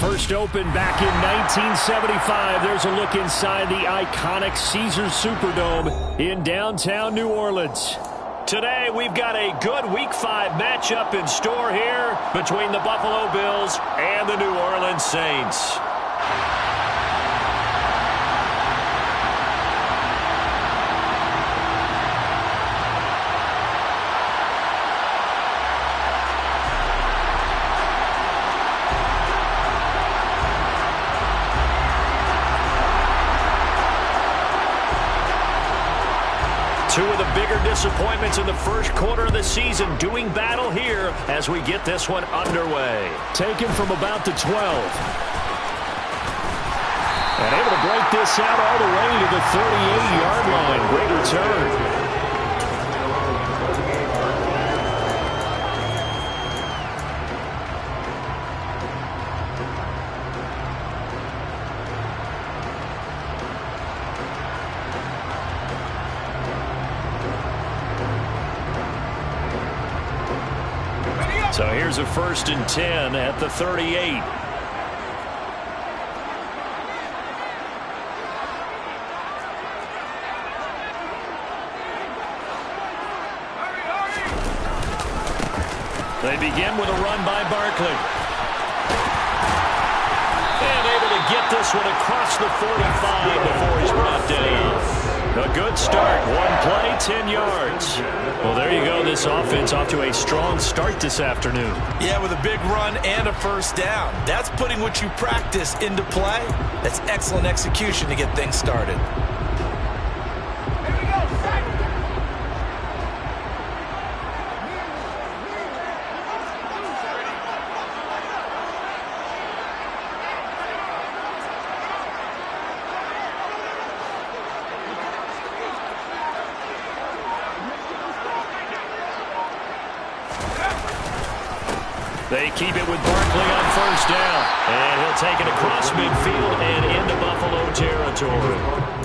First opened back in 1975. There's a look inside the iconic Caesars Superdome in downtown New Orleans. Today, we've got a good Week 5 matchup in store here between the Buffalo Bills and the New Orleans Saints. Two of the bigger disappointments in the first quarter of the season doing battle here as we get this one underway. Taken from about the 12. And able to break this out all the way to the 38-yard line. Great return. So here's a 1st and 10 at the 38. They begin with a run by Barkley. And able to get this one across the 45 before he's brought down. A good start. One play, 10 yards. Well, there you go. This offense off to a strong start this afternoon. Yeah, with a big run and a first down. That's putting what you practice into play. That's excellent execution to get things started. They keep it with Barkley on first down. And he'll take it across midfield and into Buffalo territory.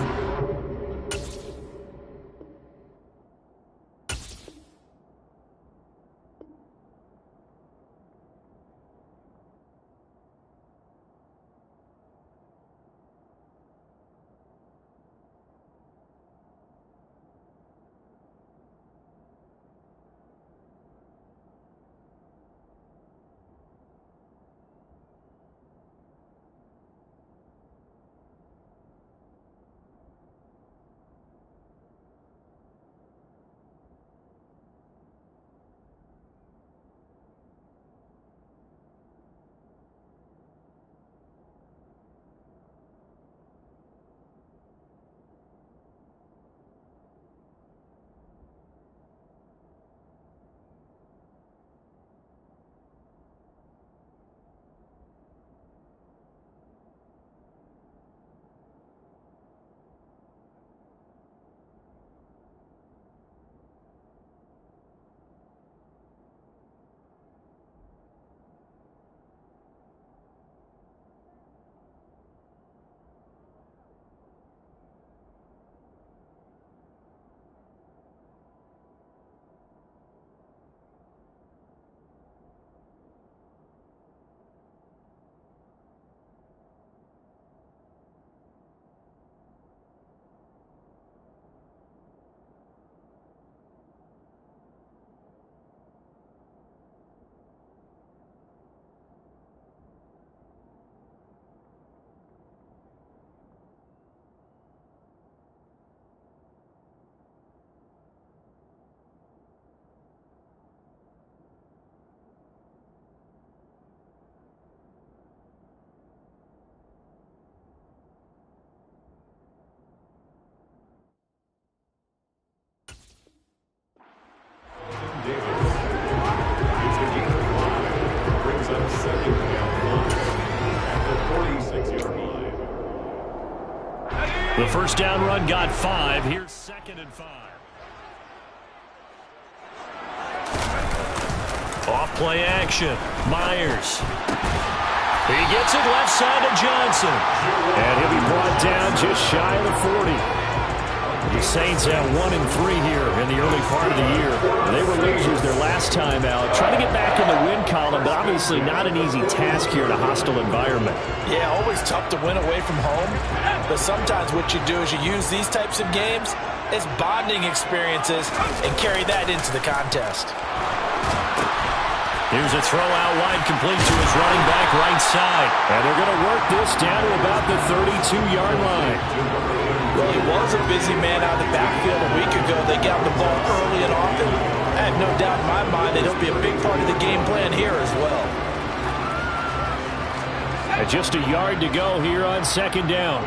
The first down run got 5. Here's 2nd and 5. Off play action. Myers. He gets it left side to Johnson. And he'll be brought down just shy of the 40. The Saints have 1-3 here in the early part of the year. They were losers their last time out. Trying to get back in the win column, but obviously not an easy task here in a hostile environment. Yeah, always tough to win away from home. But sometimes what you do is you use these types of games as bonding experiences and carry that into the contest. Here's a throw out wide, complete to his running back right side. And they're going to work this down to about the 32-yard line. Well, he was a busy man out of the backfield a week ago. They got the ball early and often. I have no doubt in my mind that he'll be a big part of the game plan here as well. And just a yard to go here on second down.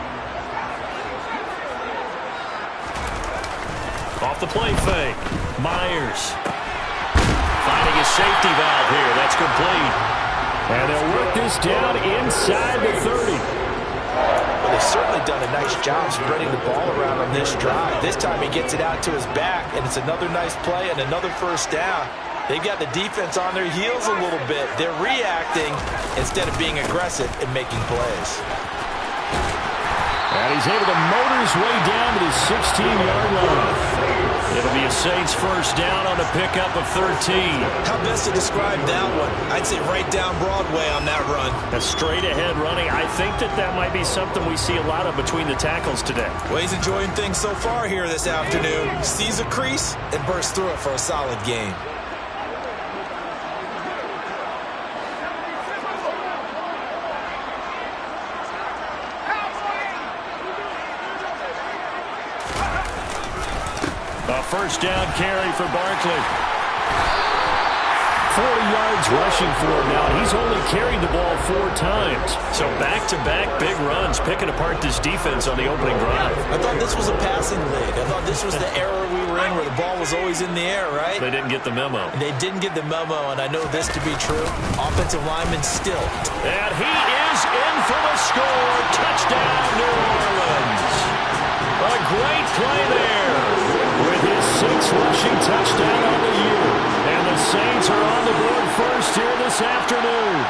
Off the play fake. Myers finding his safety valve here. That's complete. And they'll work this down inside the 30. Well, they've certainly done a nice job spreading the ball around on this drive. This time he gets it out to his back, and it's another nice play and another first down. They've got the defense on their heels a little bit. They're reacting instead of being aggressive and making plays. And he's able to motor his way down to the 16-yard line. It'll be a Saints first down on a pickup of 13. How best to describe that one? I'd say right down Broadway on that run. A straight-ahead running. I think that might be something we see a lot of between the tackles today. Well, he's enjoying things so far here this afternoon. Sees a crease and bursts through it for a solid gain. A first down carry for Barkley. 40 yards rushing for him now. He's only carried the ball 4 times. So back-to-back big runs, picking apart this defense on the opening drive. I thought this was a passing league. I thought this was the era we were in where the ball was always in the air, right? They didn't get the memo. They didn't get the memo, and I know this to be true. Offensive lineman still. And he is in for the score. Touchdown, New Orleans. A great play there with his 6th rushing touchdown on the year. And the Saints are on the board first here this afternoon.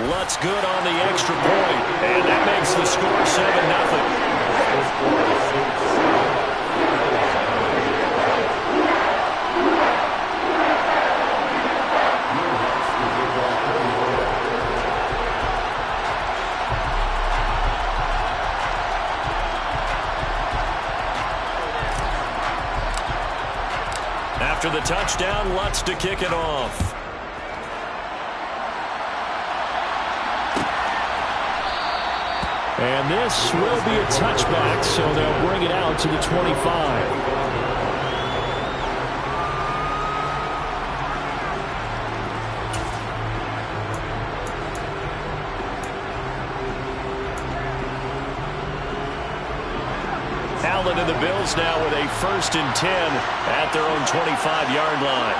Lutz good on the extra point, and that makes the score 7-0. After the touchdown, Lutz to kick it off. And this will be a touchback, so they'll bring it out to the 25. Allen and the Bills now with a 1st and 10 at their own 25-yard line.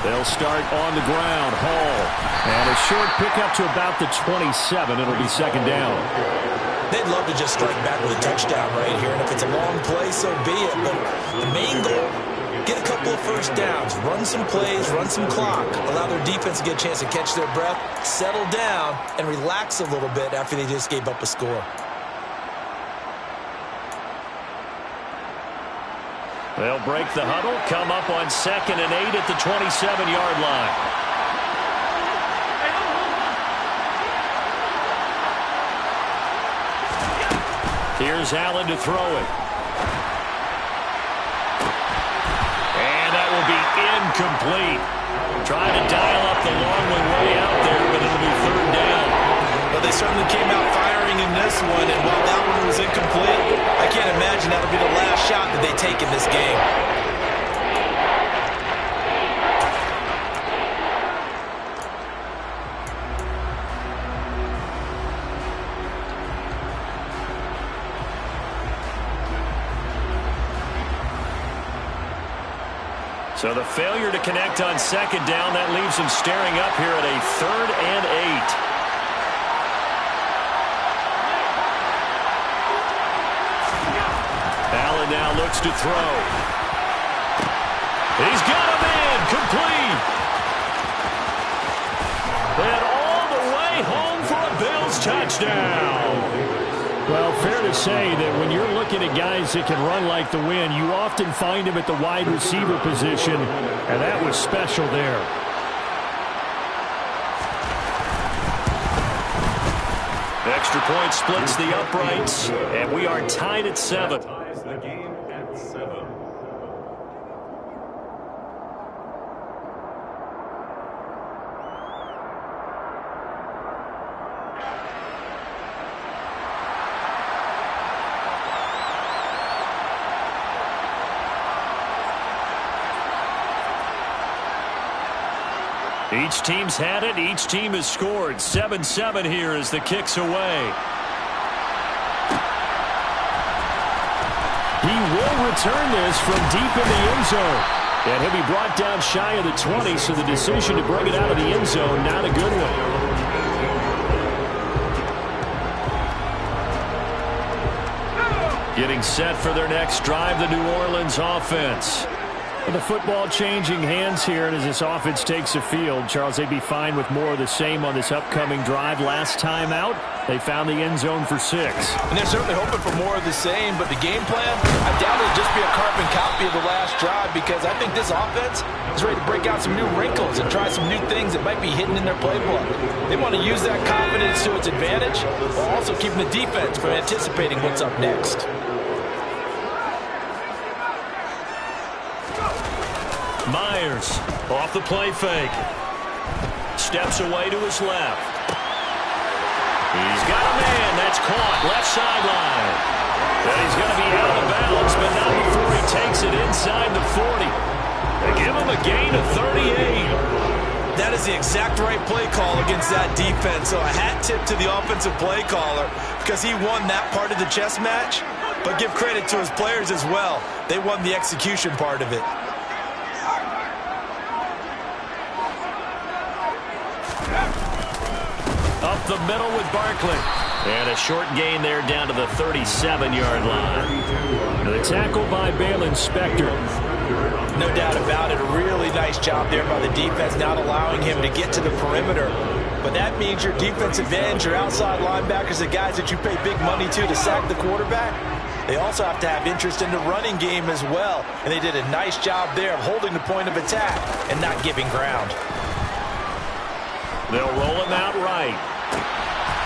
They'll start on the ground. Hall. And a short pickup to about the 27. It'll be second down. They'd love to just strike back with a touchdown right here. And if it's a long play, so be it. But the main goal, get a couple of first downs. Run some plays, run some clock. Allow their defense to get a chance to catch their breath, settle down, and relax a little bit after they just gave up a score. They'll break the huddle, come up on 2nd and 8 at the 27-yard line. Here's Allen to throw it. And that will be incomplete. Trying to dial up the long one way out there, but it'll be 3rd down. But they certainly came out firing in this one, and while that one was incomplete, I can't imagine that'll be the last shot that they take in this game. So the failure to connect on 2nd down, that leaves them staring up here at a 3rd and 8. Allen now looks to throw. He's got him in. Complete. And all the way say that when you're looking at guys that can run like the wind, you often find them at the wide receiver position, and that was special there. Extra point splits the uprights, and we are tied at 7. Each team's had it. Each team has scored. 7-7 here as the kick's away. He will return this from deep in the end zone. And he'll be brought down shy of the 20, so the decision to bring it out of the end zone, not a good one. Getting set for their next drive, the New Orleans offense. The football changing hands here, and as this offense takes the field, Charles, they'd be fine with more of the same on this upcoming drive. Last time out, they found the end zone for 6. And they're certainly hoping for more of the same, but the game plan, I doubt it'll just be a carbon copy of the last drive, because I think this offense is ready to break out some new wrinkles and try some new things that might be hidden in their playbook. They want to use that confidence to its advantage, while also keeping the defense from anticipating what's up next. Myers off the play fake. Steps away to his left. He's got a man. That's caught. Left sideline. And he's going to be out of bounds, but not before he takes it inside the 40. They give him a gain of 38. That is the exact right play call against that defense. So a hat tip to the offensive play caller, because he won that part of the chess match. But give credit to his players as well. They won the execution part of it. Up the middle with Barkley. And a short gain there down to the 37-yard line. The tackle by Balen Spector. No doubt about it. A really nice job there by the defense, not allowing him to get to the perimeter. But that means your defense advantage, your outside linebackers, the guys that you pay big money to sack the quarterback. They also have to have interest in the running game as well. And they did a nice job there of holding the point of attack and not giving ground. They'll roll him out right.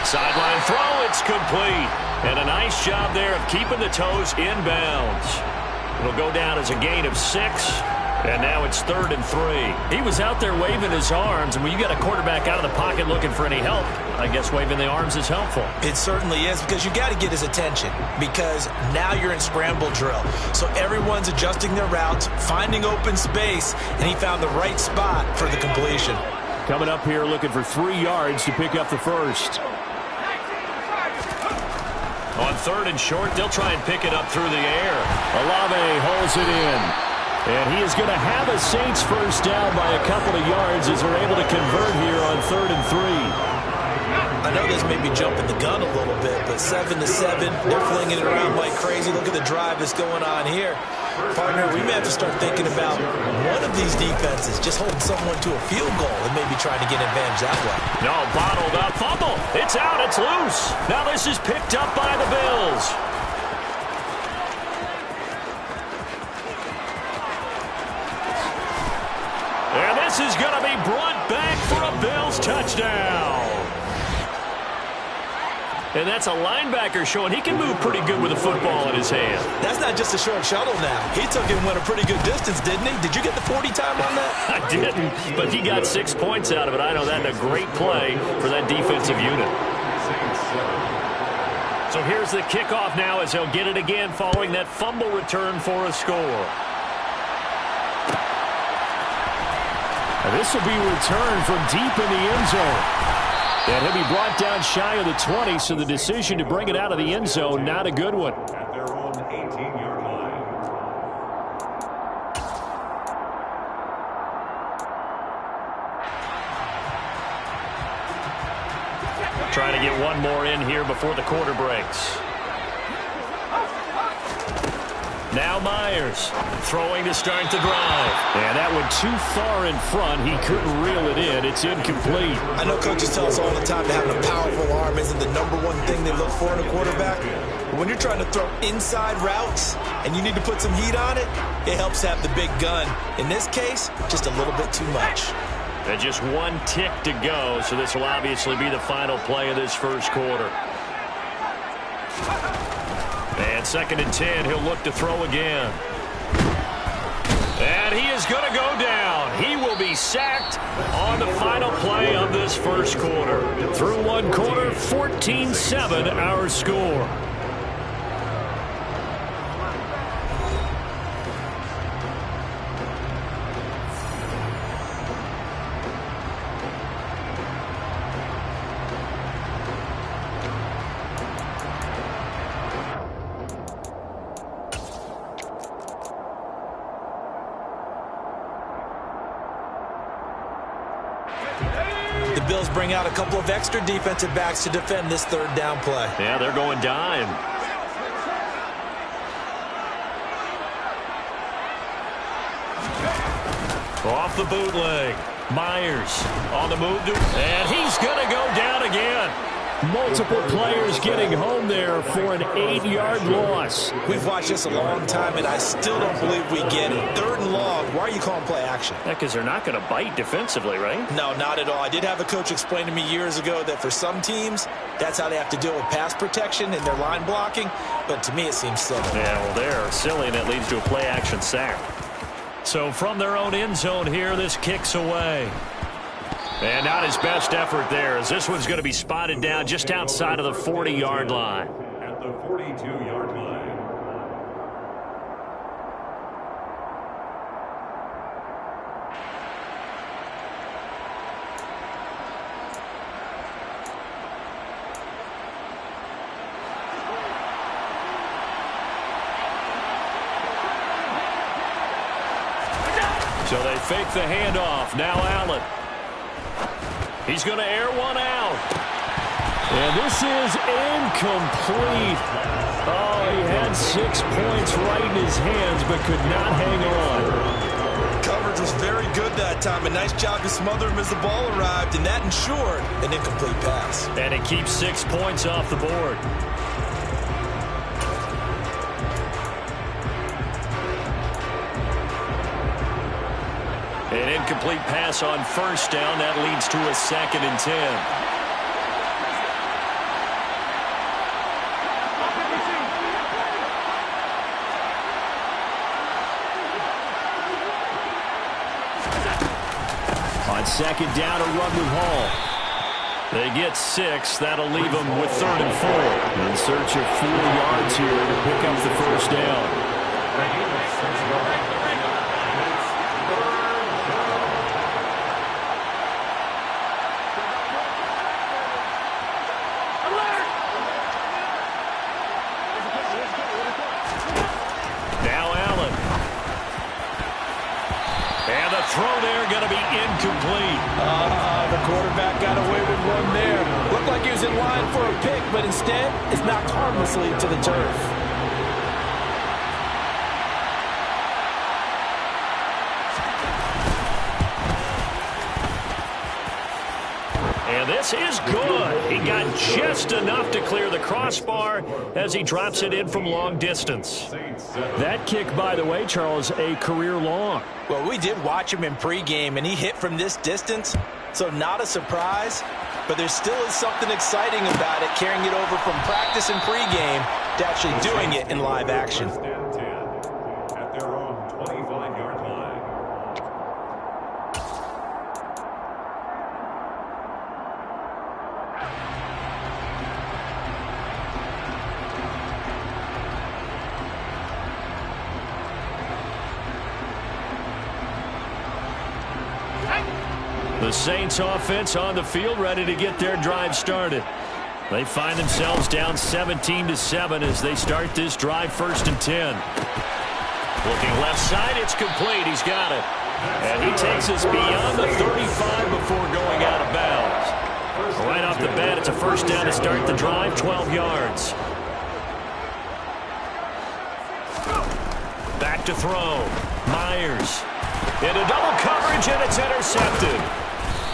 Sideline throw, it's complete. And a nice job there of keeping the toes inbounds. It'll go down as a gain of 6. And now it's 3rd and 3. He was out there waving his arms, and when you got a quarterback out of the pocket looking for any help, I guess waving the arms is helpful. It certainly is, because you got to get his attention, because now you're in scramble drill. So everyone's adjusting their routes, finding open space, and he found the right spot for the completion. Coming up here looking for 3 yards to pick up the first. On 3rd and short, they'll try and pick it up through the air. Olave holds it in. And he is going to have a Saints first down by a couple of yards as they're able to convert here on 3rd and 3. I know this may be jumping the gun a little bit, but 7-7, they're flinging it around like crazy. Look at the drive that's going on here. Partner, we may have to start thinking about one of these defenses just holding someone to a field goal and maybe trying to get an advantage that way. No, bottled up, fumble. It's out, it's loose. Now this is picked up by the Bills. And this is going to be brought back for a Bills touchdown. And that's a linebacker showing he can move pretty good with a football in his hand. That's not just a short shuttle now. He took it and went a pretty good distance, didn't he? Did you get the 40 time on that? I didn't, but he got 6 points out of it. I know that's a great play for that defensive unit. So here's the kickoff now as they'll get it again following that fumble return for a score. And this will be returned from deep in the end zone. And he'll be brought down shy of the 20, so the decision to bring it out of the end zone, not a good one. At their own 18-yard line. Trying to get one more in here before the quarter breaks. Now Myers throwing to start the drive. And that went too far in front. He couldn't reel it in. It's incomplete. I know coaches tell us all the time that having a powerful arm isn't the #1 thing they look for in a quarterback. But when you're trying to throw inside routes and you need to put some heat on it, it helps have the big gun. In this case, just a little bit too much. And just one tick to go, so this will obviously be the final play of this first quarter. And 2nd and 10, he'll look to throw again. And he is going to go down. He will be sacked on the final play of this first quarter. Through one quarter, 14-7 our score. The Bills bring out a couple of extra defensive backs to defend this 3rd down play. Yeah, they're going dime. Off the bootleg. Myers on the move, and he's going to go down again. Multiple players getting home there for an 8-yard loss. We've watched this a long time, and I still don't believe we get it. 3rd and long. Why are you calling play action? Yeah, because they're not going to bite defensively, right? No, not at all. I did have a coach explain to me years ago that for some teams, that's how they have to deal with pass protection and their line blocking. But to me, it seems silly. Yeah, well, they're silly, and it leads to a play action sack. So from their own end zone here, this kicks away. And not his best effort there, as this one's going to be spotted down just outside of the 40-yard line. At the 42-yard line. So they fake the handoff. Now Allen. He's going to air one out. And this is incomplete. Oh, he had 6 points right in his hands, but could not hang on. Coverage was very good that time. A nice job to smother him as the ball arrived, and that ensured an incomplete pass. And it keeps 6 points off the board. An incomplete pass on 1st down. That leads to a 2nd and 10. On 2nd down, a run with Hall. They get 6. That'll leave them with 3rd and 4. In search of 4 yards here to pick up the 1st down. Throw there going to be incomplete. The quarterback got away with one there. Looked like he was in line for a pick, but instead it's knocked harmlessly to the turf. And this is good. He got just enough to clear the crossbar as he drops it in from long distance. That kick, by the way, Charles, a career long. Well, we did watch him in pregame, and he hit from this distance, so not a surprise. But there still is something exciting about it, carrying it over from practice and pregame to actually doing it in live action. At their own 25-yard line. The Saints offense on the field, ready to get their drive started. They find themselves down 17-7 as they start this drive, 1st and 10. Looking left side, it's complete. He's got it. And he takes us beyond the 35 before going out of bounds. Right off the bat, it's a 1st down to start the drive, 12 yards. Back to throw. Myers. Into double coverage, and it's intercepted.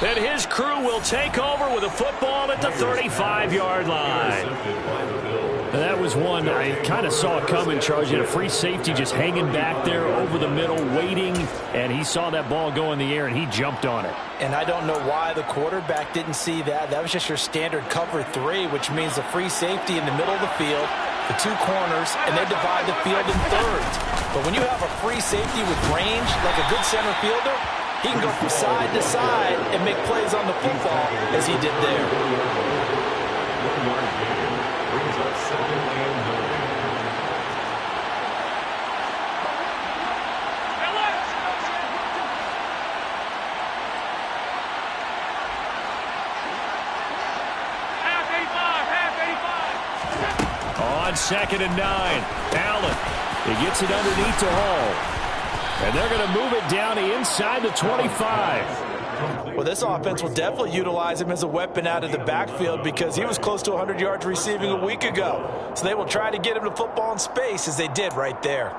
And his crew will take over with a football at the 35-yard line. That was one I kind of saw it coming, Charles. You had a free safety just hanging back there over the middle, waiting, and he saw that ball go in the air, and he jumped on it. And I don't know why the quarterback didn't see that. That was just your standard cover 3, which means the free safety in the middle of the field, the 2 corners, and they divide the field in thirds. But when you have a free safety with range, like a good center fielder, he can go from side to side and make plays on the football as he did there. On 2nd and 9, Allen. He gets it underneath to Hall. And they're going to move it down to inside the 25. Well, this offense will definitely utilize him as a weapon out of the backfield because he was close to 100 yards receiving a week ago. So they will try to get him to football in space as they did right there.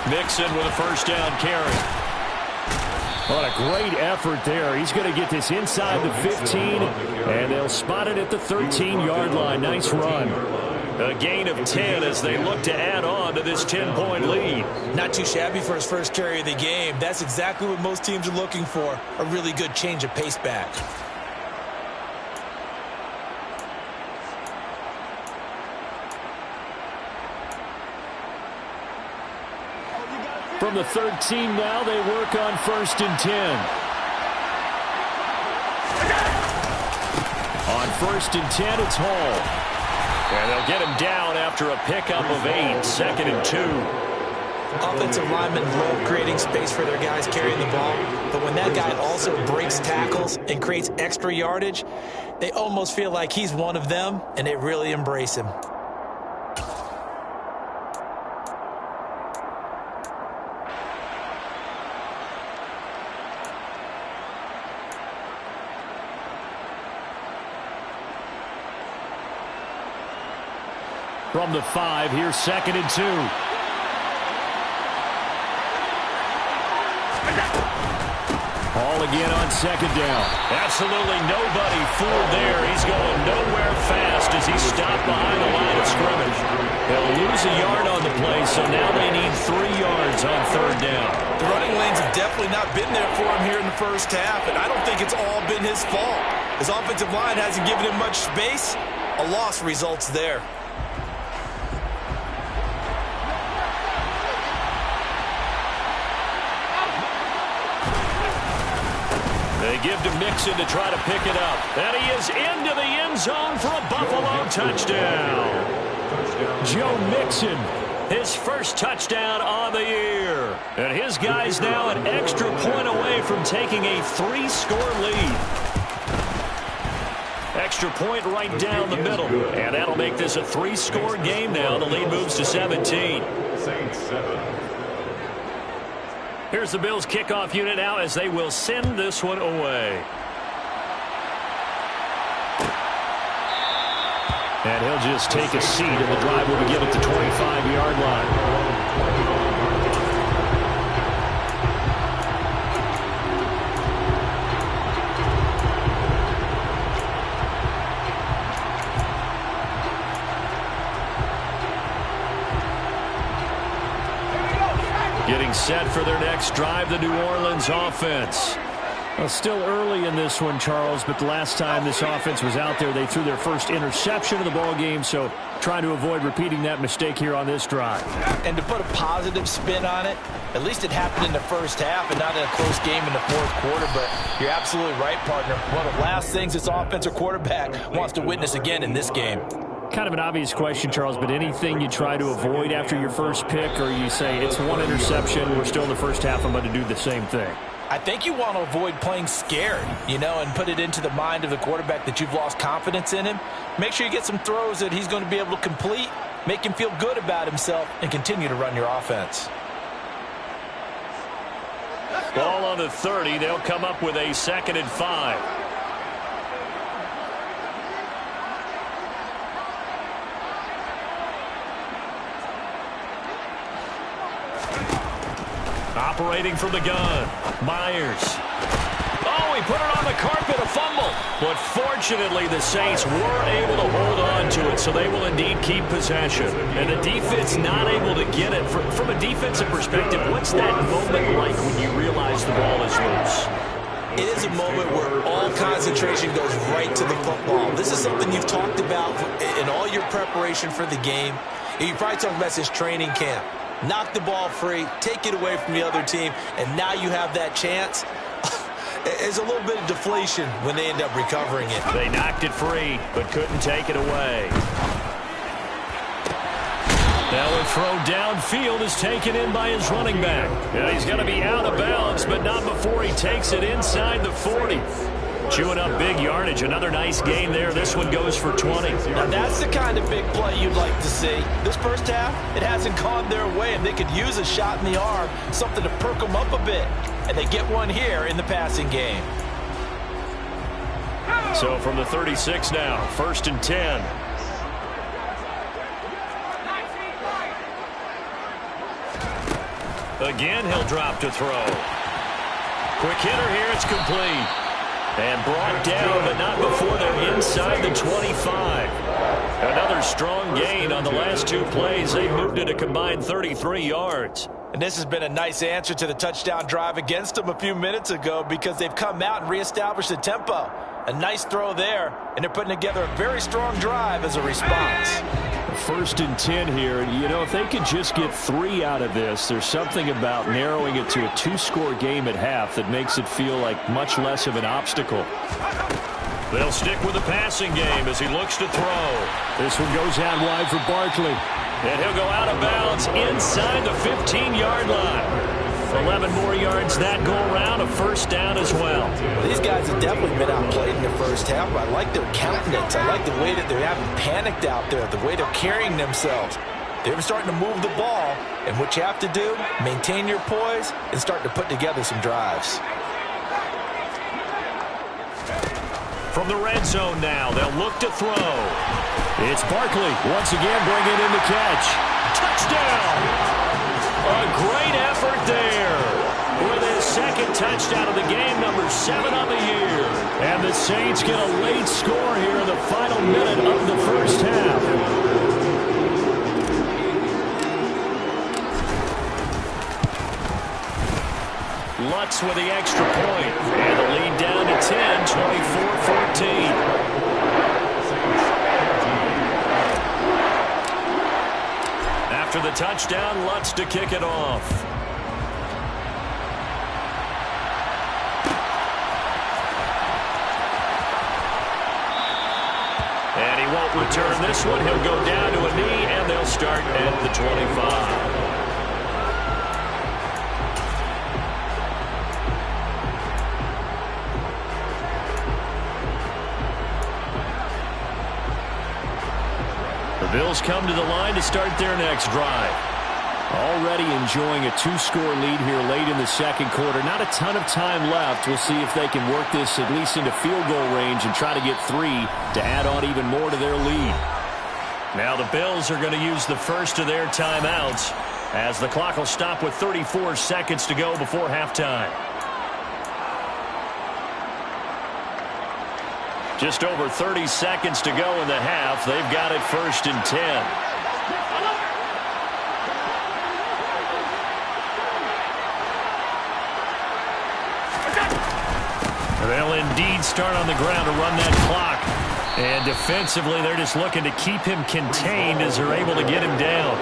Mixon with a first down carry. What a great effort there. He's going to get this inside the 15, and they'll spot it at the 13-yard line. Nice run. A gain of 10 as they look to add on to this 10-point lead. Not too shabby for his first carry of the game. That's exactly what most teams are looking for, a really good change of pace back. From the 13 now, they work on 1st and 10. On 1st and 10, it's Hall. And they'll get him down after a pickup of 8, 2nd and 2. Offensive linemen love creating space for their guys carrying the ball, but when that guy also breaks tackles and creates extra yardage, they almost feel like he's one of them, and they really embrace him. From the 5, here's 2nd and 2. Hall again on 2nd down. Absolutely nobody fooled there. He's going nowhere fast as he's stopped behind the line of scrimmage. They'll lose a yard on the play, so now they need 3 yards on 3rd down. The running lanes have definitely not been there for him here in the first half, and I don't think it's all been his fault. His offensive line hasn't given him much space. A loss results there. They give to Mixon to try to pick it up. And he is into the end zone for a Buffalo touchdown. Joe Mixon, his first touchdown on the year. And his guys now an extra point away from taking a 3-score lead. Extra point right down the middle. And that'll make this a 3-score game now. The lead moves to 17. Saints 7. Here's the Bills kickoff unit now as they will send this one away. And he'll just take a seat, and the drive will begin at the 25-yard line. Getting set for their next drive, the New Orleans offense. Well, still early in this one, Charles, but the last time this offense was out there, they threw their first interception of the ball game, so trying to avoid repeating that mistake here on this drive. And to put a positive spin on it, at least it happened in the first half and not in a close game in the fourth quarter, but you're absolutely right, partner. One of the last things this offensive quarterback wants to witness again in this game. Kind of an obvious question, Charles, but anything you try to avoid after your first pick, or you say it's one interception, we're still in the first half, I'm going to do the same thing? I think you want to avoid playing scared, and put it into the mind of the quarterback that you've lost confidence in him. Make sure you get some throws that he's going to be able to complete, make him feel good about himself, and continue to run your offense. Ball on on the 30. They'll come up with a 2nd and 5. Operating from the gun, Myers. Oh, he put it on the carpet, a fumble. But fortunately, the Saints were able to hold on to it, so they will indeed keep possession. And the defense not able to get it. From a defensive perspective, what's that moment like when you realize the ball is loose? It is a moment where all concentration goes right to the football. This is something you've talked about in all your preparation for the game. You probably talked about since training camp. Knock the ball free, take it away from the other team, and now you have that chance. There's a little bit of deflation when they end up recovering it. They knocked it free, but couldn't take it away. Now a throw downfield is taken in by his running back. Yeah, he's going to be out of bounds, but not before he takes it inside the 40. Chewing up big yardage. Another nice gain there. This one goes for 20. Now that's the kind of big play you'd like to see. This first half, it hasn't gone their way, and they could use a shot in the arm, something to perk them up a bit. And they get one here in the passing game. So from the 36 now, 1st and 10. Again, he'll drop to throw. Quick hitter here, it's complete. And brought down, but not before they're inside the 25. Another strong gain on the last 2 plays. They moved it a combined 33 yards. And this has been a nice answer to the touchdown drive against them a few minutes ago because they've come out and reestablished the tempo. A nice throw there, and they're putting together a very strong drive as a response. 1st and 10 here. You know, if they could just get 3 out of this, there's something about narrowing it to a 2-score game at half that makes it feel like much less of an obstacle. They'll stick with the passing game as he looks to throw. This one goes out wide for Barkley. And he'll go out of bounds inside the 15-yard line. 11 more yards that go around, a 1st down as well. These guys have definitely been outplayed in the first half, but I like their countenance. I like the way that they haven't panicked out there, the way they're carrying themselves. They're starting to move the ball, and what you have to do, maintain your poise and start to put together some drives. From the red zone now, they'll look to throw. It's Barkley once again bringing in the catch. Touchdown! A great effort there with his 2nd touchdown of the game, number 7 on the year. And the Saints get a late score here in the final minute of the first half. Lutz with the extra point. And the lead down to 10, 24-14. After the touchdown, Lutz to kick it off. And he won't return this one. He'll go down to a knee, and they'll start at the 25. The Bills come to the line to start their next drive. Already enjoying a 2-score lead here late in the 2nd quarter. Not a ton of time left. We'll see if they can work this at least into field goal range and try to get 3 to add on even more to their lead. Now the Bills are going to use the first of their timeouts as the clock will stop with 34 seconds to go before halftime. Just over 30 seconds to go in the half. They've got it 1st and 10. They'll indeed start on the ground to run that clock. And defensively, they're just looking to keep him contained as they're able to get him down.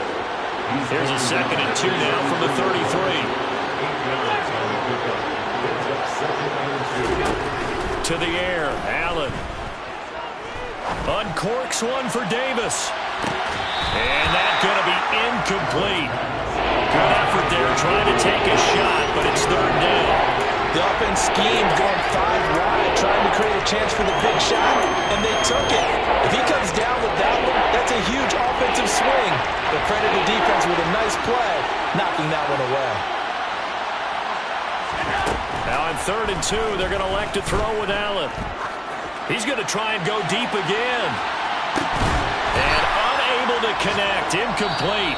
Here's a 2nd and 2 now from the 33. To the air, Allen. Uncorks one for Davis. And that's going to be incomplete. Good effort there trying to take a shot, but it's 3rd down. The offense schemed going 5 wide, trying to create a chance for the big shot, and they took it. If he comes down with that one, that's a huge offensive swing. But credit the defense with a nice play, knocking that one away. Now on 3rd and 2, they're going to elect to throw with Allen. He's going to try and go deep again. And unable to connect. Incomplete.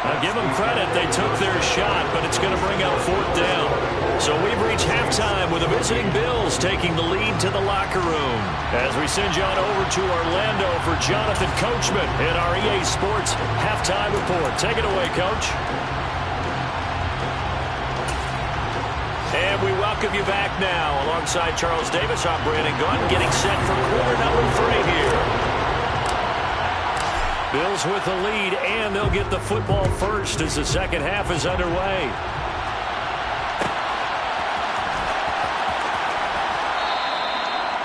Now give them credit. They took their shot, but it's going to bring up 4th down. So we've reached halftime with the visiting Bills taking the lead to the locker room. As we send you on over to Orlando for Jonathan Coachman in our EA Sports Halftime Report. Take it away, Coach. And we welcome you back now. Alongside Charles Davis, I'm Brandon Gunn, getting set for quarter number 3 here. Bills with the lead, and they'll get the football first as the second half is underway.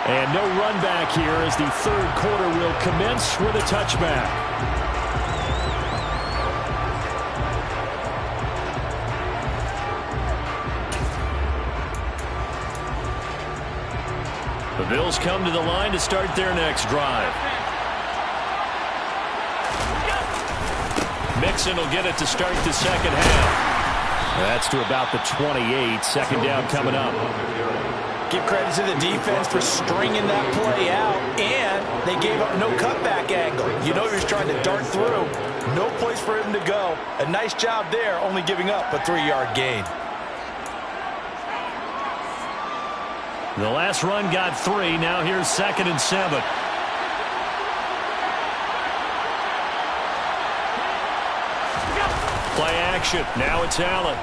And no run back here as the 3rd quarter will commence with a touchback. The Bills come to the line to start their next drive. Mixon will get it to start the second half. That's to about the 28. Second down coming up. Give credit to the defense for stringing that play out, and they gave up no cutback angle. You know he was trying to dart through. No place for him to go. A nice job there, only giving up a 3-yard gain. The last run got 3. Now here's 2nd and 7. Play action. Now it's Allen.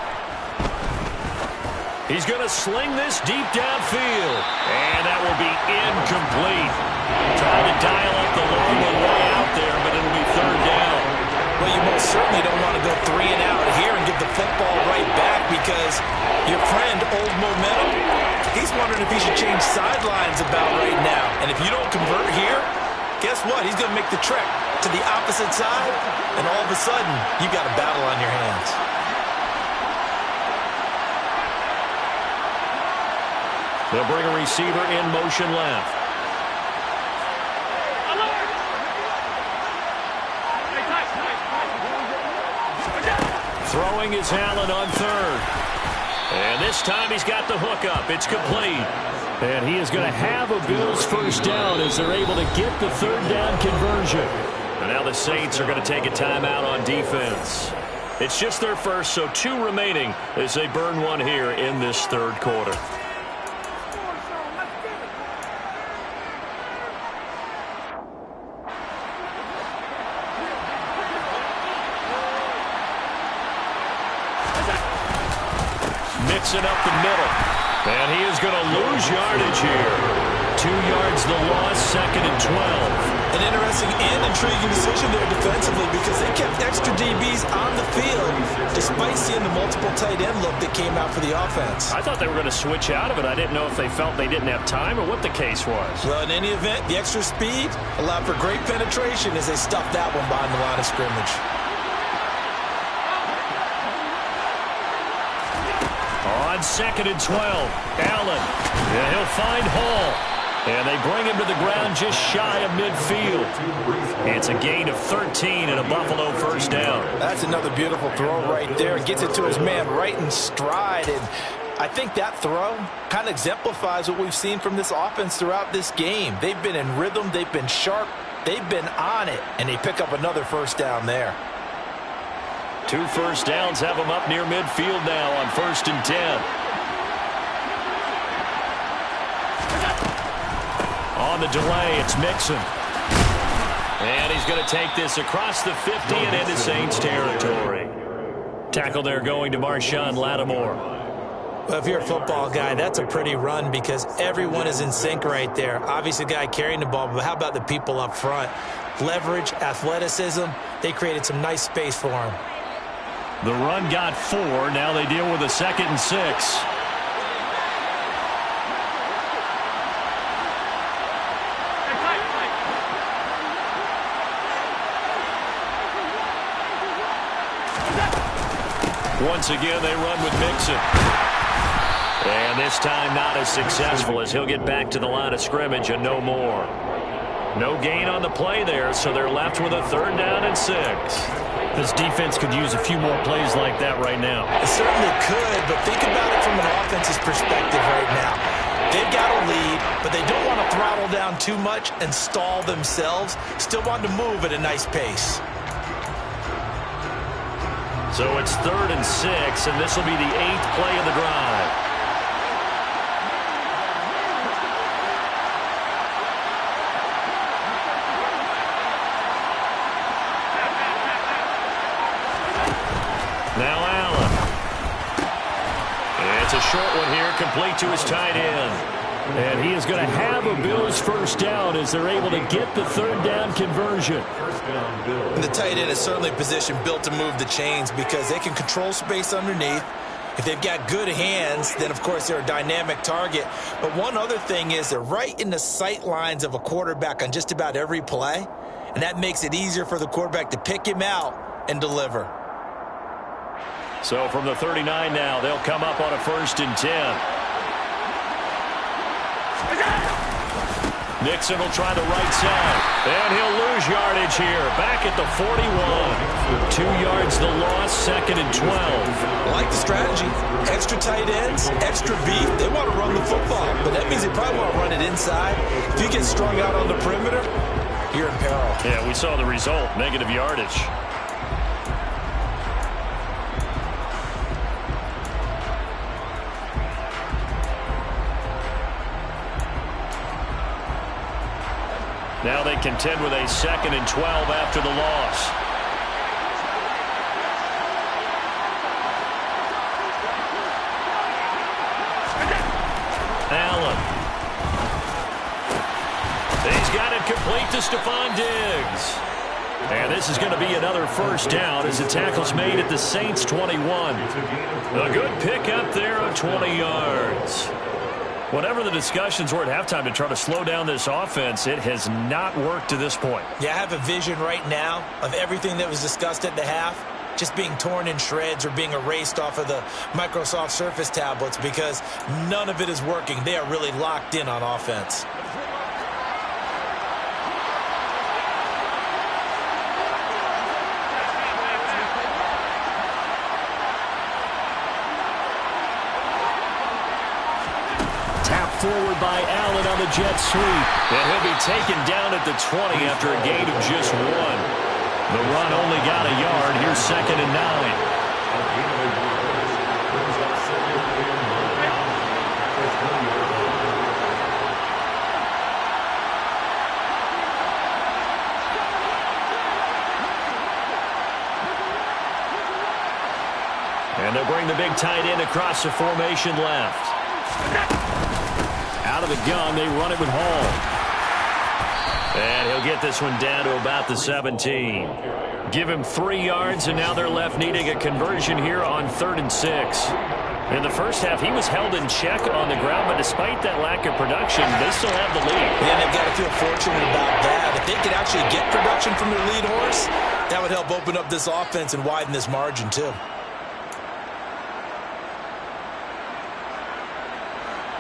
He's going to sling this deep downfield. And that will be incomplete. Trying to dial up the long one way out there, but it'll be 3rd down. Well, you most certainly don't want to go 3 and out here and give the football right back because your friend, Old Momentum, he's wondering if he should change sidelines about right now. And if you don't convert here, guess what? He's going to make the trek to the opposite side, and all of a sudden, you got a battle on your hands. They'll bring a receiver in motion left. Throwing is Allen on 3rd. And this time he's got the hook up. It's complete. And he is going to have a Bills first down as they're able to get the 3rd down conversion. And now the Saints are going to take a timeout on defense. It's just their first, so 2 remaining as they burn 1 here in this 3rd quarter. Mixing up the middle. And he is going to lose yardage here. 2 yards the loss, 2nd and 12. An interesting and intriguing decision there defensively because they kept extra DBs on the field despite seeing the multiple tight end look that came out for the offense. I thought they were going to switch out of it. I didn't know if they felt they didn't have time or what the case was. Well, in any event, the extra speed allowed for great penetration as they stuffed that one behind the line of scrimmage. On 2nd and 12, Allen. And he'll find Hall. And they bring him to the ground just shy of midfield. It's a gain of 13 and a Buffalo first down. That's another beautiful throw right there. Gets it to his man right in stride. And I think that throw kind of exemplifies what we've seen from this offense throughout this game. They've been in rhythm. They've been sharp. They've been on it. And they pick up another first down there. 2 first downs have them up near midfield now on 1st and 10. On the delay, it's Mixon. And he's going to take this across the 50 and into Saints territory. Tackle there going to Marshawn Lattimore. Well, if you're a football guy, that's a pretty run because everyone is in sync right there. Obviously, the guy carrying the ball, but how about the people up front? Leverage, athleticism, they created some nice space for him. The run got 4. Now they deal with a 2nd and 6. Once again, they run with Mixon. And this time not as successful as he'll get back to the line of scrimmage and no more. No gain on the play there, so they're left with a 3rd down and 6. This defense could use a few more plays like that right now. It certainly could, but think about it from an offense's perspective right now. They've got a lead, but they don't want to throttle down too much and stall themselves. Still want to move at a nice pace. So it's 3rd and 6, and this will be the 8th play of the drive. Now Allen. It's a short one here, complete to his tight end. And he is going to have a Bills first down as they're able to get the 3rd down conversion. And the tight end is certainly a position built to move the chains because they can control space underneath. If they've got good hands, then of course they're a dynamic target. But one other thing is they're right in the sight lines of a quarterback on just about every play. And that makes it easier for the quarterback to pick him out and deliver. So from the 39 now, they'll come up on a 1st and 10. Nixon will try the right side, and he'll lose yardage here. Back at the 41. 2 yards the loss, 2nd and 12. I like the strategy. Extra tight ends, extra beef. They want to run the football, but that means they probably want to run it inside. If you get strung out on the perimeter, you're in peril. Yeah, we saw the result, negative yardage. Now they contend with a 2nd and 12 after the loss. Allen. He's got it complete to Stephon Diggs. And this is going to be another 1st down as the tackle's made at the Saints' 21. A good pickup there of 20 yards. Whatever the discussions were at halftime to try to slow down this offense, it has not worked to this point. Yeah, I have a vision right now of everything that was discussed at the half just being torn in shreds or being erased off of the Microsoft Surface tablets because none of it is working. They are really locked in on offense. Forward by Allen on the jet sweep. And he'll be taken down at the 20 after a gain of just 1. The run only got a yard. Here's 2nd and 9. And they'll bring the big tight end across the formation left. Out of the gun, they run it with Hall. And he'll get this one down to about the 17. Give him 3 yards, and now they're left needing a conversion here on 3rd and 6. In the first half, he was held in check on the ground, but despite that lack of production, they still have the lead. Yeah, they've got to feel fortunate about that. If they could actually get production from their lead horse, that would help open up this offense and widen this margin, too.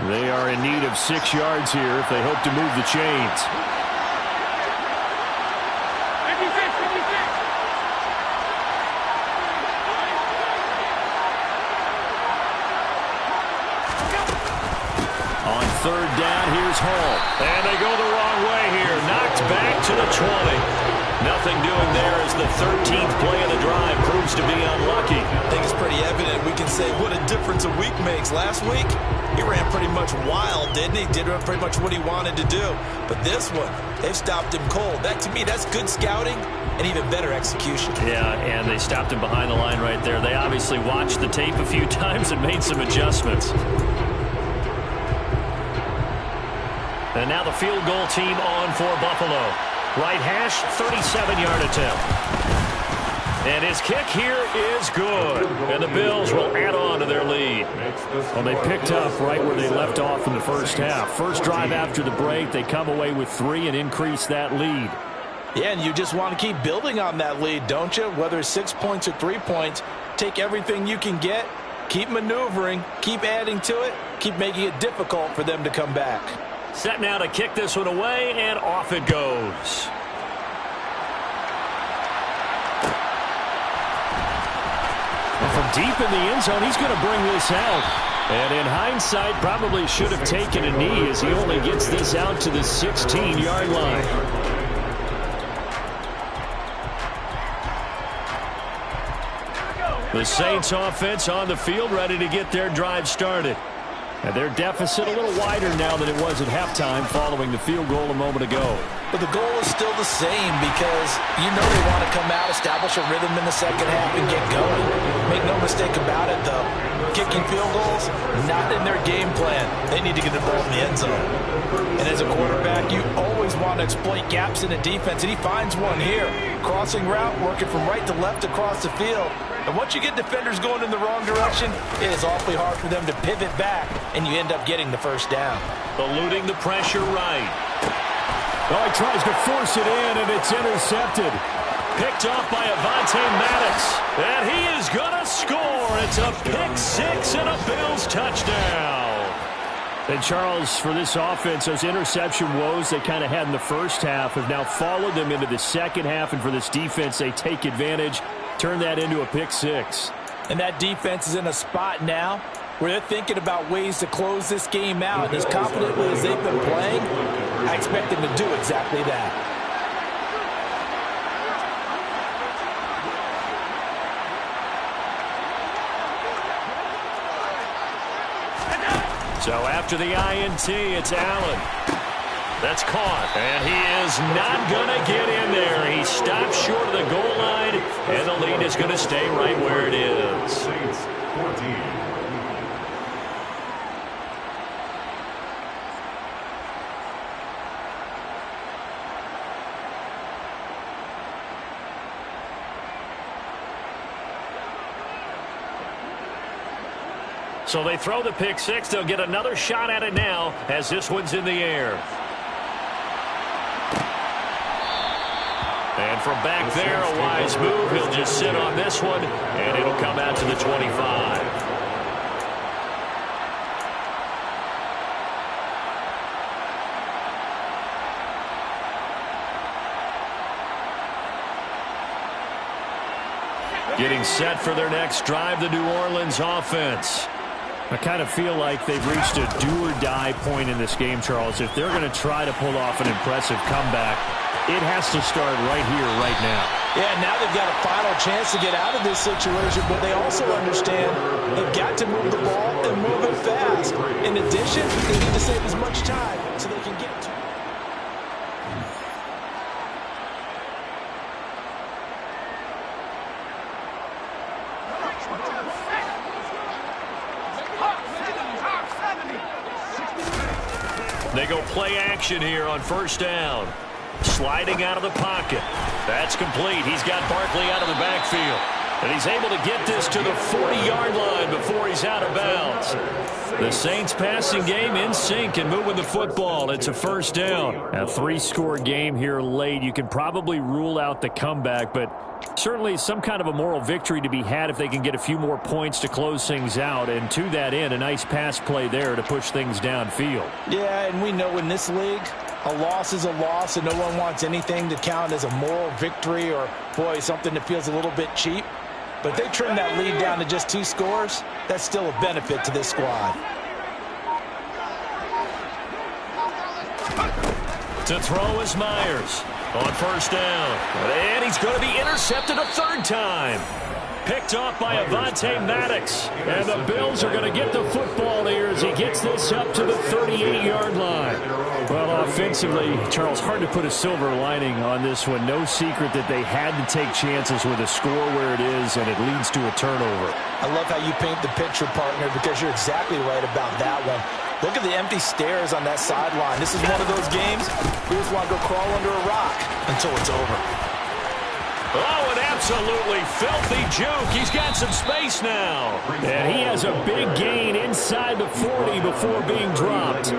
They are in need of 6 yards here if they hope to move the chains. On 3rd down, here's Hall. And they go the wrong way here. Knocked back to the 20. Nothing doing there as the 13th play of the drive proves to be unlucky. I think it's pretty evident. We can say what a difference a week makes. Last week, he ran pretty much wild, didn't he? Did pretty much what he wanted to do. But this one, they've stopped him cold. That, to me, that's good scouting and even better execution. Yeah, and they stopped him behind the line right there. They obviously watched the tape a few times and made some adjustments. And now the field goal team on for Buffalo. Right hash, 37-yard attempt. And his kick here is good. And the Bills will add on to their lead. Well, they picked up right where they left off in the first half. First drive after the break, they come away with 3 and increase that lead. Yeah, and you just want to keep building on that lead, don't you? Whether it's 6 points or 3 points, take everything you can get, keep maneuvering, keep adding to it, keep making it difficult for them to come back. Set now to kick this one away, and off it goes. deep in the end zone. He's going to bring this out. And in hindsight, probably should have taken a knee as he only gets this out to the 16-yard line. The Saints offense on the field, ready to get their drive started. And their deficit a little wider now than it was at halftime following the field goal a moment ago. But the goal is still the same because you know they want to come out, establish a rhythm in the second half, and get going. Make no mistake about it, though. Kicking field goals, not in their game plan. They need to get the ball in the end zone. And as a quarterback, you always want to exploit gaps in the defense, and he finds one here. Crossing route, working from right to left across the field. And once you get defenders going in the wrong direction, it is awfully hard for them to pivot back, and you end up getting the first down. Eluding the pressure right. Oh, he tries to force it in, and it's intercepted. Picked off by Avonte Maddox. And he is going to score. It's a pick six and a Bills touchdown. And Charles, for this offense, those interception woes they kind of had in the first half have now followed them into the second half. And for this defense, they take advantage, turn that into a pick six. And that defense is in a spot now where they're thinking about ways to close this game out. And as confidently as they've been playing, I expect them to do exactly that. So after the INT, it's Allen. That's caught, and he is not going to get in there. He stops short of the goal line, and the lead is going to stay right where it is. Saints 14. So they throw the pick six. They'll get another shot at it now as this one's in the air. And from back there, a wise move. He'll just sit on this one, and it'll come out to the 25. Getting set for their next drive, the New Orleans offense. I kind of feel like they've reached a do-or-die point in this game, Charles. If they're going to try to pull off an impressive comeback, it has to start right here, right now. Yeah, now they've got a final chance to get out of this situation, but they also understand they've got to move the ball and move it fast. In addition, they need to save as much time so they can get to it. They go play action here on first down. Sliding out of the pocket. That's complete. He's got Barkley out of the backfield. And he's able to get this to the 40-yard line before he's out of bounds. The Saints passing game in sync and moving the football. It's a first down. A three-score game here late. You can probably rule out the comeback, but certainly some kind of a moral victory to be had if they can get a few more points to close things out. And to that end, a nice pass play there to push things downfield. Yeah, and we know in this league, a loss is a loss, and no one wants anything to count as a moral victory or, boy, something that feels a little bit cheap. But if they trim that lead down to just 2 scores, that's still a benefit to this squad. To throw is Myers on first down. And he's going to be intercepted a third time. Picked off by Avonte Maddox. And the Bills are going to get the football here as he gets this up to the 38-yard line. Well, offensively, Charles, hard to put a silver lining on this one. No secret that they had to take chances with a score where it is, and it leads to a turnover. I love how you paint the picture, partner, because you're exactly right about that one. Look at the empty stairs on that sideline. This is one of those games we just want to go crawl under a rock until it's over. Oh, an absolutely filthy juke. He's got some space now. And he has a big gain inside the 40 before being dropped.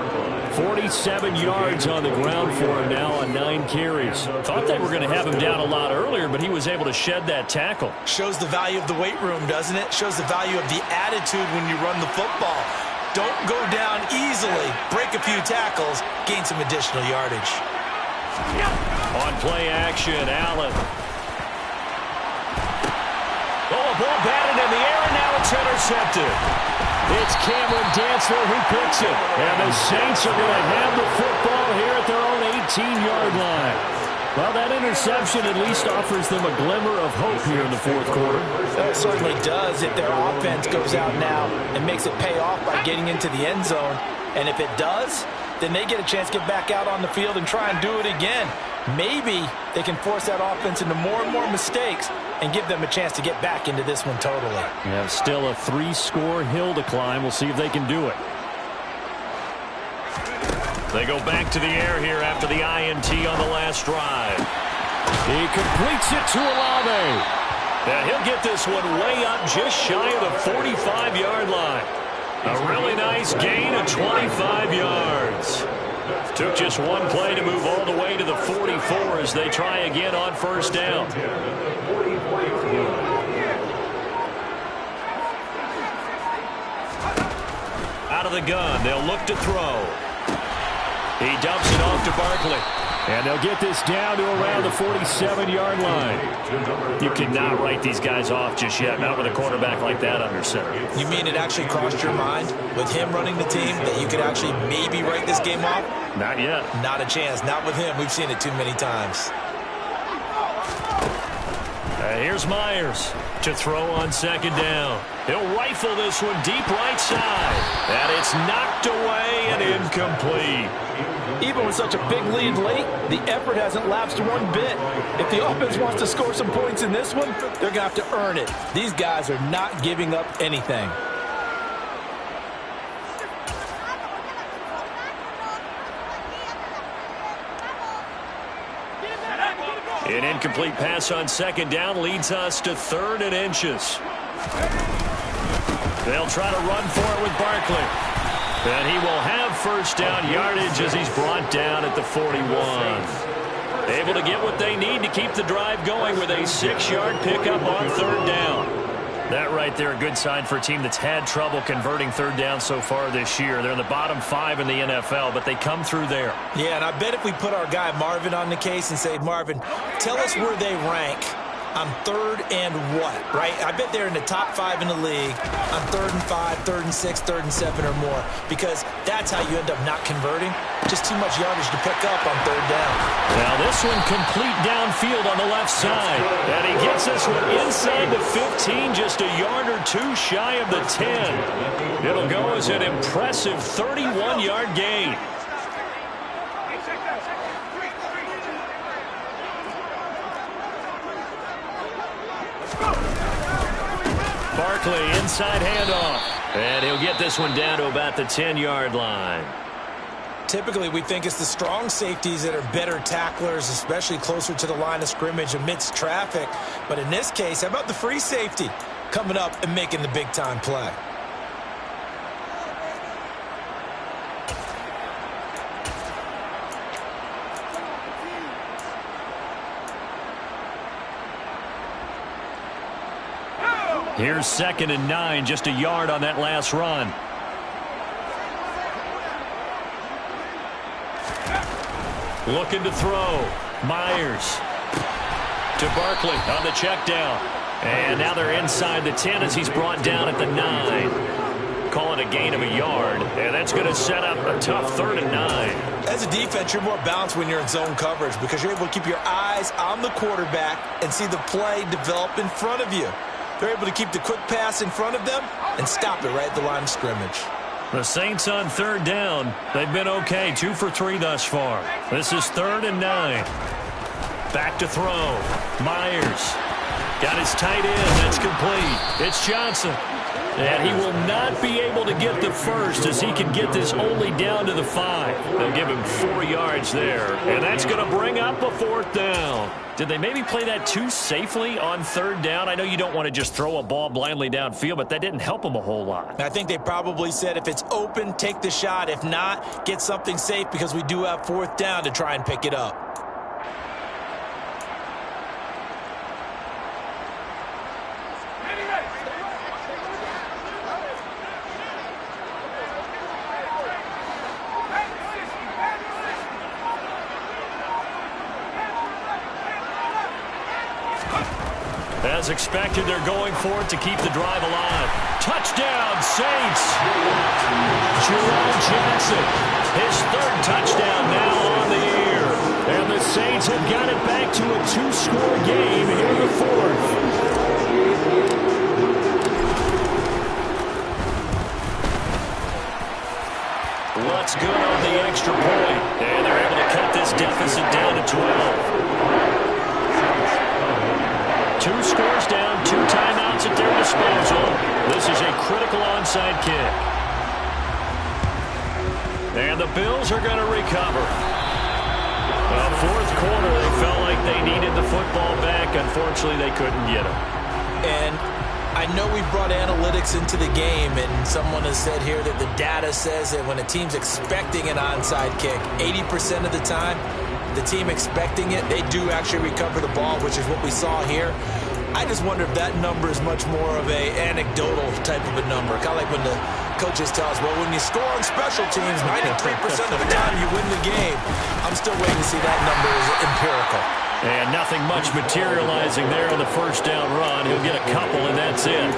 47 yards on the ground for him now on 9 carries. Thought they were going to have him down a lot earlier, but he was able to shed that tackle. Shows the value of the weight room, doesn't it? Shows the value of the attitude when you run the football. Don't go down easily. Break a few tackles. Gain some additional yardage. On play action, Allen. Oh, a ball batted in the air, and now It's intercepted. It's Cameron Dantzler who picks it. And the Saints are going to have the football here at their own 18-yard line. Well, that interception at least offers them a glimmer of hope here in the fourth quarter. It certainly does if their offense goes out now and makes it pay off by getting into the end zone. And if it does, then they get a chance to get back out on the field and try and do it again. Maybe they can force that offense into more and more mistakes and give them a chance to get back into this one totally. Yeah, still a 3-score hill to climb. We'll see if they can do it. They go back to the air here after the INT on the last drive. He completes it to Olave. And he'll get this one way up just shy of the 45-yard line. A really nice gain of 25 yards. Took just one play to move all the way to the 44 as they try again on first down. Out of the gun, they'll look to throw. He dumps it off to Barkley. And they'll get this down to around the 47-yard line. You cannot write these guys off just yet, not with a quarterback like that under center. You mean it actually crossed your mind with him running the team that you could actually maybe write this game off? Not yet. Not a chance. Not with him. We've seen it too many times. Here's Myers to throw on second down. He'll rifle this one deep right side. And it's knocked away and incomplete. Even with such a big lead late, the effort hasn't lapsed one bit. If the offense wants to score some points in this one, they're going to have to earn it. These guys are not giving up anything. An incomplete pass on second down leads us to 3rd and inches. They'll try to run for it with Barkley. And he will have first down yardage as he's brought down at the 41. Able to get what they need to keep the drive going with a 6-yard pickup on 3rd down. That right there, a good sign for a team that's had trouble converting 3rd down so far this year. They're in the bottom 5 in the NFL, but they come through there. Yeah, and I bet if we put our guy Marvin on the case and say, Marvin, tell us where they rank on 3rd and what, right? I bet they're in the top 5 in the league on 3rd and 5, 3rd and 6, 3rd and 7 or more, because that's how you end up not converting. Just too much yardage to pick up on 3rd down. Now this one complete downfield on the left side. And he gets this one inside the 15, just a yard or two shy of the 10. It'll go as an impressive 31-yard gain. Barkley, inside handoff. And he'll get this one down to about the 10-yard line. Typically, we think it's the strong safeties that are better tacklers, especially closer to the line of scrimmage amidst traffic. But in this case, how about the free safety coming up and making the big-time play? Here's 2nd and 9, just a yard on that last run. Looking to throw. Myers to Barkley on the check down. And now they're inside the 10 as he's brought down at the 9. Call it a gain of a yard. And that's going to set up a tough 3rd and 9. As a defense, you're more balanced when you're in zone coverage because you're able to keep your eyes on the quarterback and see the play develop in front of you. They're able to keep the quick pass in front of them and stop it right at the line of scrimmage. The Saints on 3rd down. They've been okay, 2 for 3 thus far. This is 3rd and 9. Back to throw. Myers got his tight end. That's complete. It's Johnson. And he will not be able to get the first as he can get this only down to the 5. They'll give him 4 yards there. And that's going to bring up a 4th down. Did they maybe play that too safely on 3rd down? I know you don't want to just throw a ball blindly downfield, but that didn't help them a whole lot. I think they probably said if it's open, take the shot. If not, get something safe because we do have 4th down to try and pick it up. As expected, they're going for it to keep the drive alive. Touchdown, Saints! Jerome Jackson, his third touchdown now on the year. And the Saints have got it back to a two-score game here in the fourth. What's good on the extra point? And they're able to cut this deficit down to 12. 2 scores down, 2 timeouts at their disposal. This is a critical onside kick. And the Bills are going to recover. Fourth quarter, they felt like they needed the football back. Unfortunately, they couldn't get it. And I know we brought analytics into the game, and someone has said here that the data says that when a team's expecting an onside kick, 80% of the time, the team expecting it, they do actually recover the ball, which is what we saw here. I just wonder if that number is much more of a anecdotal type of a number. Kind of like when the coaches tell us, well, when you score on special teams, 93% of the time you win the game. I'm still waiting to see that number is empirical. And nothing much materializing there on the first down run. He'll get a couple, and that's it.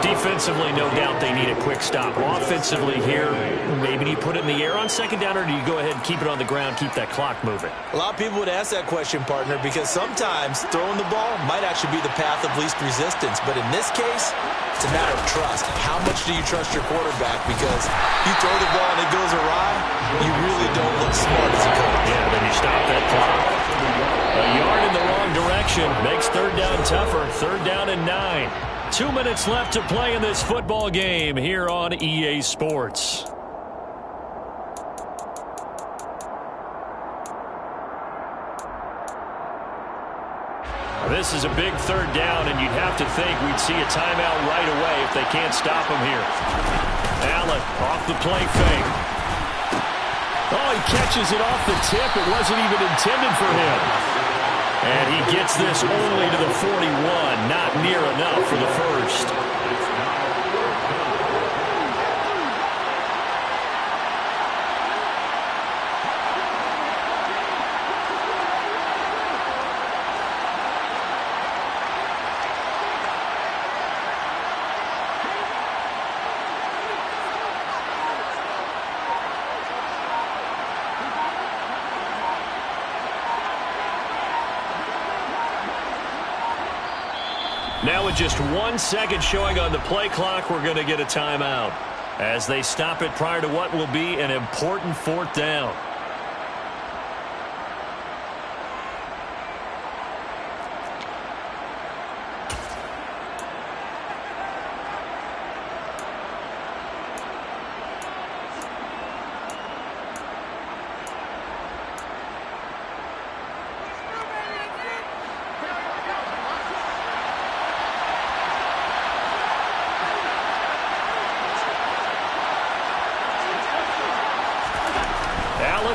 Defensively, no doubt they need a quick stop. Offensively here, maybe do you put it in the air on second down, or do you go ahead and keep it on the ground, keep that clock moving? A lot of people would ask that question, partner, because sometimes throwing the ball might actually be the path of least resistance. But in this case, it's a matter of trust. How much do you trust your quarterback? Because you throw the ball and it goes awry, you really don't look smart as a coach. Yeah, then you stop that clock. A yard in the wrong direction makes third down tougher. Third down and 9. 2 minutes left to play in this football game here on EA Sports. This is a big third down, and you'd have to think we'd see a timeout right away if they can't stop him here. Allen off the play fake. Oh, he catches it off the tip. It wasn't even intended for him. And he gets this only to the 41, not near enough for the first. Now with just 1 second showing on the play clock, we're going to get a timeout as they stop it prior to what will be an important fourth down.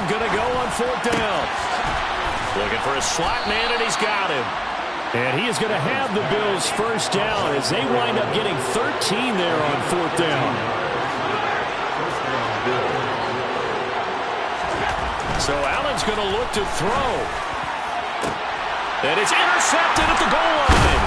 Going to go on fourth down. Looking for a slot man, and he's got him. And he is going to have the Bills first down as they wind up getting 13 there on fourth down. So Allen's going to look to throw. And it's intercepted at the goal line.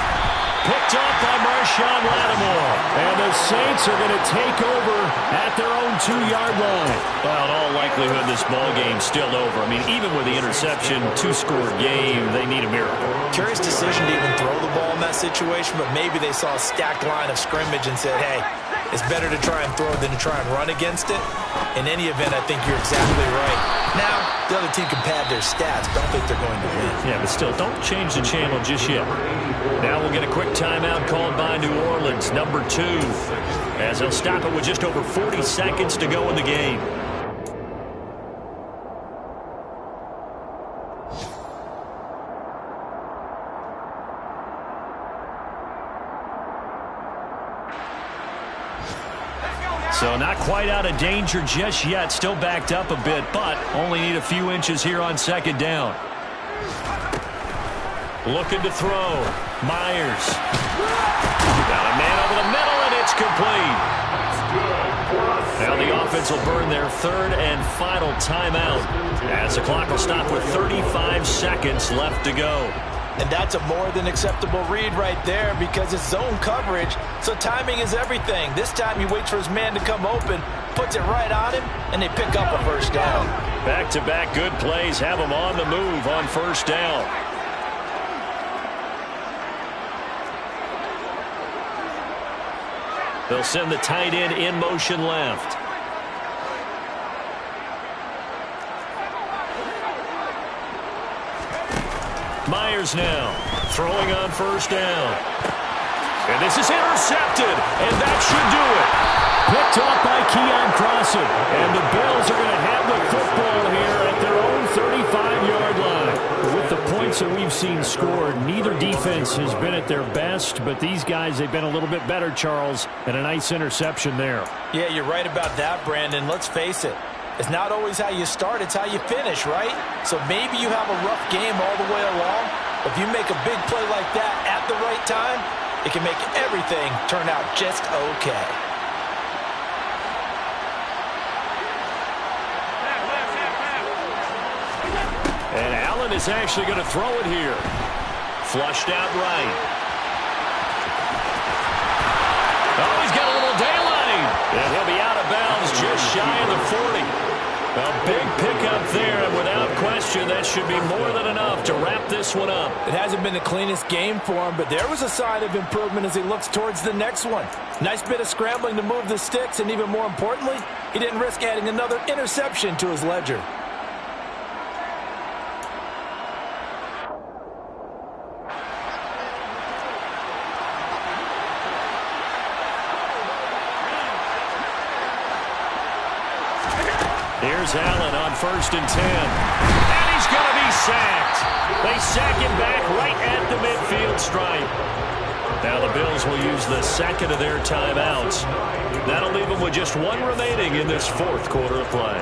Picked up by Marshawn Lattimore. And the Saints are going to take over at their own 2-yard line. Well, in all likelihood, this ball game's still over. I mean, even with the interception, 2-score game, they need a miracle. Curious decision to even throw the ball in that situation, but maybe they saw a stacked line of scrimmage and said, hey, it's better to try and throw than to try and run against it. In any event, I think you're exactly right. Now, the other team can pad their stats, but I don't think they're going to win. Yeah, but still, don't change the channel just yet. Now we'll get a quick timeout called by New Orleans, number 2, as they'll stop it with just over 40 seconds to go in the game. So not quite out of danger just yet. Still backed up a bit, but only need a few inches here on second down. Looking to throw. Myers. Got a man over the middle, and it's complete. Now the offense will burn their third and final timeout as the clock will stop with 35 seconds left to go. And that's a more than acceptable read right there because it's zone coverage, so timing is everything. This time he waits for his man to come open, puts it right on him, and they pick up a first down. Back-to-back good plays have him on the move on first down. They'll send the tight end in motion left. Myers now throwing on first down. And this is intercepted, and that should do it. Picked off by Keon Crossen. And the Bills are going to have the football here at their own 35-yard line. With the points that we've seen scored, neither defense has been at their best, but these guys, they've been a little bit better, Charles, and a nice interception there. Yeah, you're right about that, Brandon. Let's face it. It's not always how you start, it's how you finish, right? So maybe you have a rough game all the way along. If you make a big play like that at the right time, it can make everything turn out just okay. And Allen is actually going to throw it here. Flushed out right. Oh, he's got a little daylight. And he'll be out of bounds just shy of the 40. A big pickup there, and without question, that should be more than enough to wrap this one up. It hasn't been the cleanest game for him, but there was a sign of improvement as he looks towards the next one. Nice bit of scrambling to move the sticks, and even more importantly, he didn't risk adding another interception to his ledger. Here's Allen on 1st and 10. And he's going to be sacked. They sack him back right at the midfield stripe. Now the Bills will use the second of their timeouts. That'll leave them with just one remaining in this fourth quarter of play.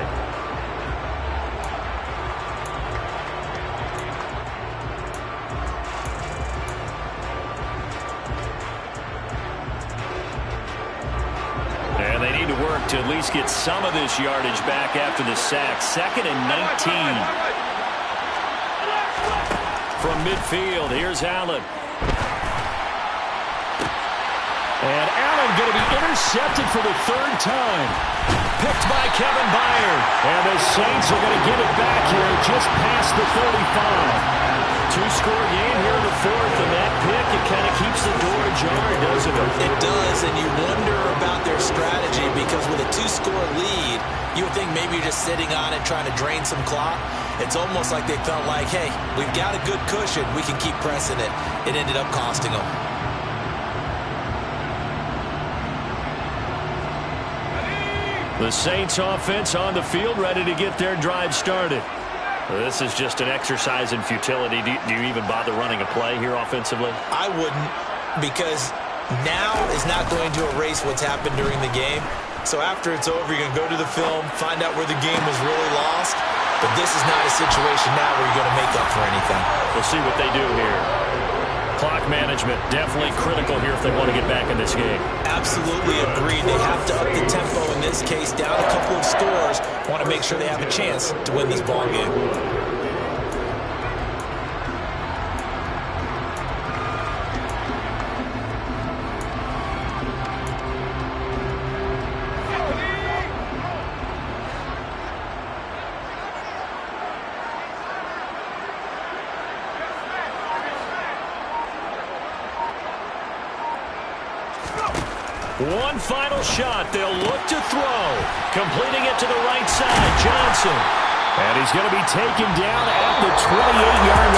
To at least get some of this yardage back after the sack. 2nd and 19. From midfield, here's Allen. And Allen going to be intercepted for the 3rd time. Picked by Kevin Byard. And the Saints are going to get it back here just past the 35. Two-score game here in the 4th, and that pick, it kind of keeps the door ajar, doesn't it? It does, and you wonder about their strategy because with a 2-score lead, you would think maybe you're just sitting on it trying to drain some clock. It's almost like they felt like, hey, we've got a good cushion. We can keep pressing it. It ended up costing them. The Saints offense on the field, ready to get their drive started. This is just an exercise in futility. Do you even bother running a play here offensively? I wouldn't, because now is not going to erase what's happened during the game. So after it's over, you're going to go to the film, find out where the game was really lost. But this is not a situation now where you're going to make up for anything. We'll see what they do here. Clock management definitely critical here if they want to get back in this game. Absolutely agreed. They have to up the tempo in this case, down a couple of scores. Want to make sure they have a chance to win this ball game. One final shot. They'll look to throw. Completing it to the right side. Johnson. And he's going to be taken down at the 28-yard